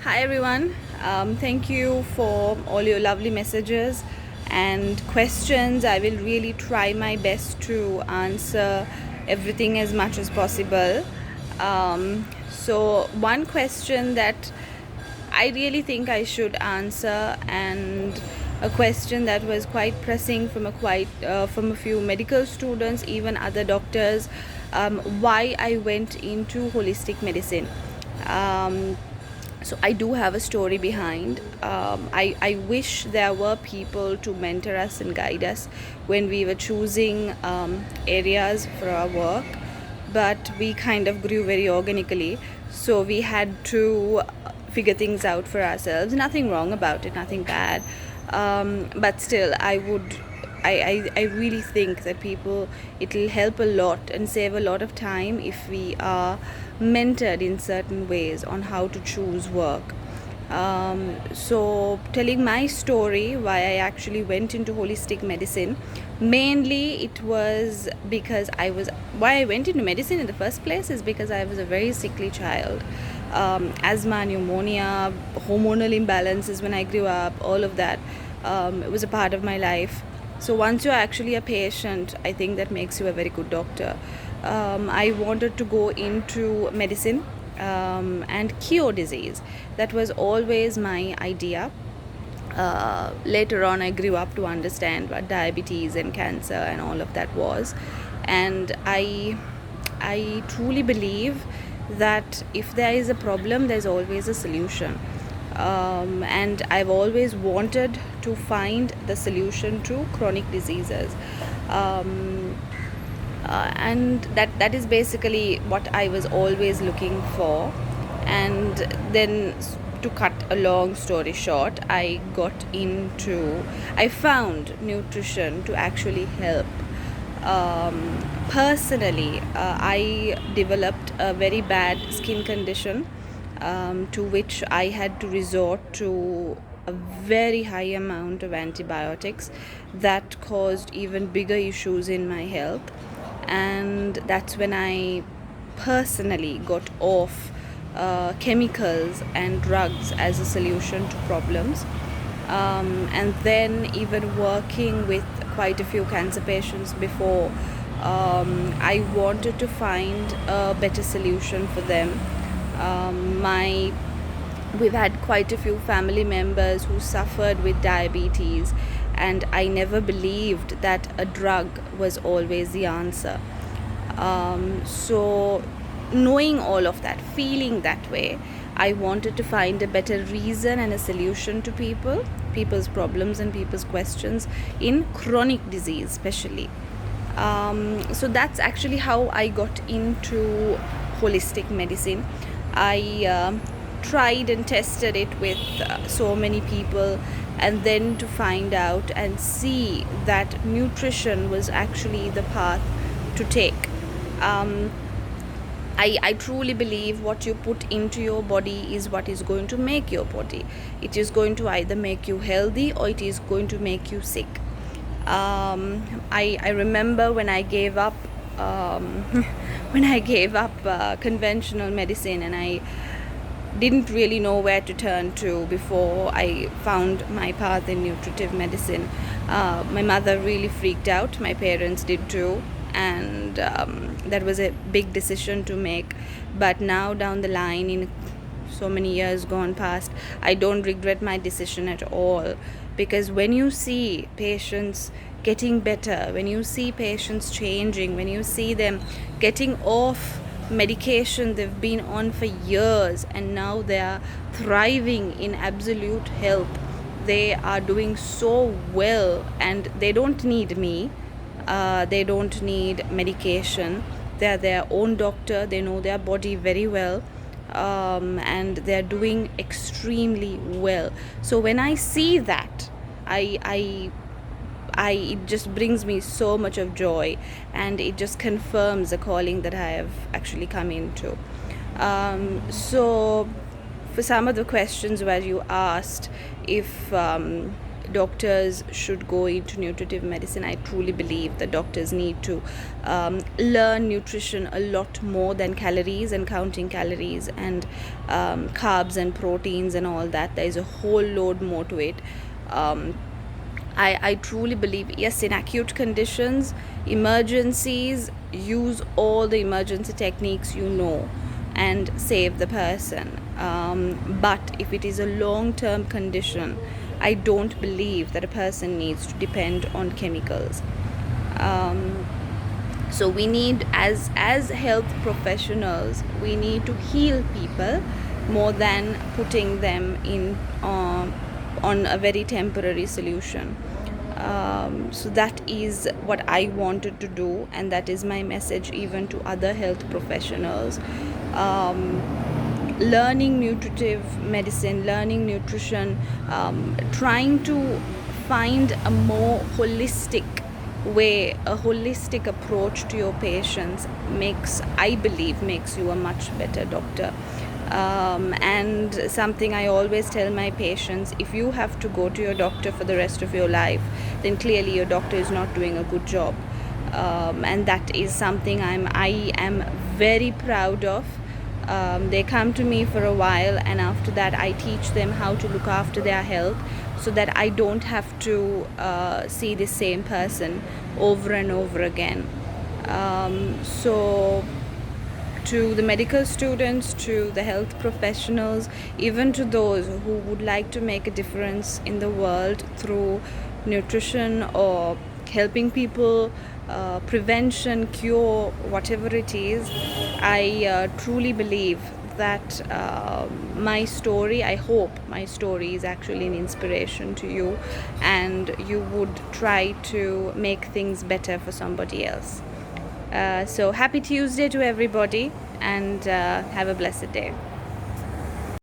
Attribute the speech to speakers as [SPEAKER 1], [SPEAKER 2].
[SPEAKER 1] Hi everyone. Thank you for all your lovely messages and questions. I will really try my best to answer everything as much as possible. So, one question that I really think I should answer, and a question that was quite pressing from a few medical students, even other doctors, why I went into holistic medicine. Um, so I do have a story behind. I wish there were people to mentor us and guide us when we were choosing areas for our work, but we kind of grew very organically, so we had to figure things out for ourselves. Nothing wrong about it, nothing bad, but still I really think that people, it'll help a lot and save a lot of time if we are mentored in certain ways on how to choose work. So, telling my story, why I actually went into holistic medicine, mainly it was because why I went into medicine in the first place is because I was a very sickly child. Asthma, pneumonia, hormonal imbalances when I grew up, all of that. It was a part of my life. So once you're actually a patient, I think that makes you a very good doctor. I wanted to go into medicine and cure disease. That was always my idea. Later on, I grew up to understand what diabetes and cancer and all of that was, and I truly believe that if there is a problem, there's always a solution. And I've always wanted to find the solution to chronic diseases. Um, and that is basically what I was always looking for. And then, to cut a long story short, I found nutrition to actually help. Personally, I developed a very bad skin condition, to which I had to resort to a very high amount of antibiotics that caused even bigger issues in my health. And that's when I personally got off chemicals and drugs as a solution to problems. And then, even working with quite a few cancer patients before, I wanted to find a better solution for them. My We've had quite a few family members who suffered with diabetes, and I never believed that a drug was always the answer. So, knowing all of that, feeling that way, I wanted to find a better reason and a solution to people's problems and people's questions in chronic disease, especially. So that's actually how I got into holistic medicine. I tried and tested it with so many people, and then to find out and see that nutrition was actually the path to take. Um, I truly believe what you put into your body is what is going to make your body. It is going to either make you healthy or it is going to make you sick. I remember when I gave up conventional medicine, and I didn't really know where to turn to before I found my path in nutritive medicine. My mother really freaked out, my parents did too, and that was a big decision to make. But now, down the line, in so many years gone past, I don't regret my decision at all, because when you see patients getting better, when you see patients changing, when you see them getting off medication they've been on for years and now they are thriving in absolute health, they are doing so well, and they don't need me, they don't need medication. They're their own doctor, they know their body very well, and they're doing extremely well. So when I see that, it just brings me so much of joy, and it just confirms the calling that I have actually come into. So, for some of the questions where you asked if doctors should go into nutritive medicine. I truly believe that doctors need to learn nutrition a lot more than calories and counting calories and carbs and proteins and all that. There is a whole load more to it. I truly believe, yes, in acute conditions, emergencies, use all the emergency techniques and save the person. But if it is a long-term condition, I don't believe that a person needs to depend on chemicals. So we need, as health professionals, we need to heal people more than putting them in on a very temporary solution. So that is what I wanted to do, and that is my message even to other health professionals. Learning nutritive medicine, learning nutrition, trying to find a more holistic way, a holistic approach to your patients I believe makes you a much better doctor. And something I always tell my patients, if you have to go to your doctor for the rest of your life, then clearly your doctor is not doing a good job. And that is something I am very proud of. They come to me for a while, and after that I teach them how to look after their health, so that I don't have to see the same person over and over again. So to the medical students, to the health professionals, even to those who would like to make a difference in the world through nutrition or helping people, prevention, cure, whatever it is, I truly believe that I hope my story is actually an inspiration to you, and you would try to make things better for somebody else. So happy Tuesday to everybody, and have a blessed day.